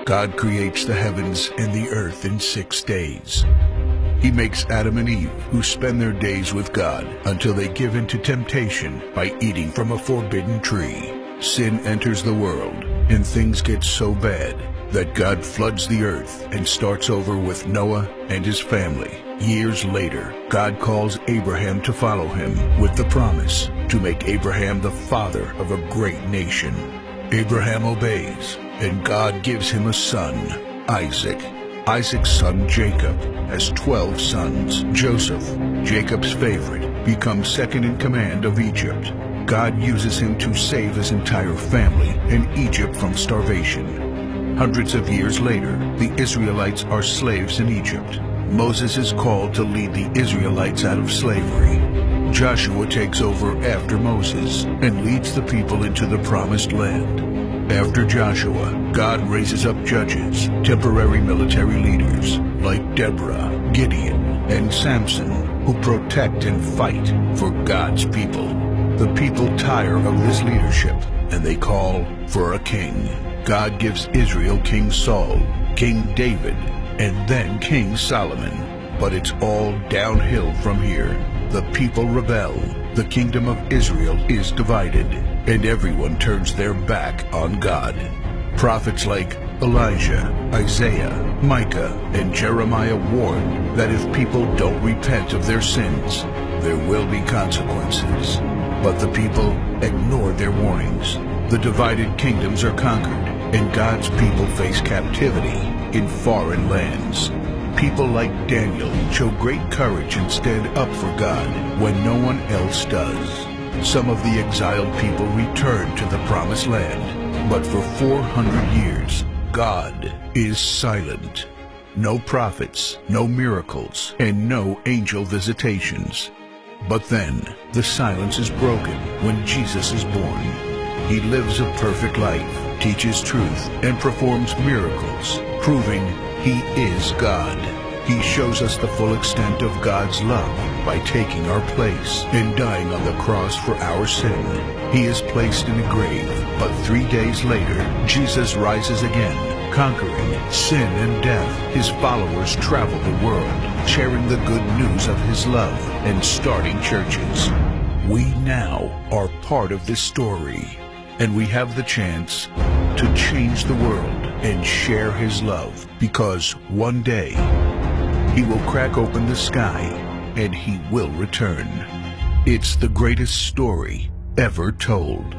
God creates the heavens and the earth in 6 days. He makes Adam and Eve, who spend their days with God until they give in to temptation by eating from a forbidden tree. Sin enters the world, and things get so bad that God floods the earth and starts over with Noah and his family. Years later, God calls Abraham to follow him with the promise to make Abraham the father of a great nation. Abraham obeys, and God gives him a son, Isaac. Isaac's son Jacob has 12 sons. Joseph, Jacob's favorite, becomes second in command of Egypt. God uses him to save his entire family and Egypt from starvation. Hundreds of years later, the Israelites are slaves in Egypt. Moses is called to lead the Israelites out of slavery. Joshua takes over after Moses and leads the people into the promised land. After Joshua, God raises up judges, temporary military leaders like Deborah, Gideon, and Samson, who protect and fight for God's people. The people tire of this leadership, and they call for a king. God gives Israel King Saul, King David, and then King Solomon. But it's all downhill from here. The people rebel. The kingdom of Israel is divided, and everyone turns their back on God. Prophets like Elijah, Isaiah, Micah, and Jeremiah warn that if people don't repent of their sins, there will be consequences. But the people ignore their warnings. The divided kingdoms are conquered, and God's people face captivity in foreign lands. People like Daniel show great courage and stand up for God when no one else does. Some of the exiled people return to the promised land, but for 400 years, God is silent. No prophets, no miracles, and no angel visitations. But then, the silence is broken when Jesus is born. He lives a perfect life, teaches truth, and performs miracles, proving He is God. He shows us the full extent of God's love by taking our place and dying on the cross for our sin. He is placed in a grave, but 3 days later, Jesus rises again, conquering sin and death. His followers travel the world, sharing the good news of His love and starting churches. We now are part of this story, and we have the chance to change the world and share His love, because one day He will crack open the sky and He will return. It's the greatest story ever told.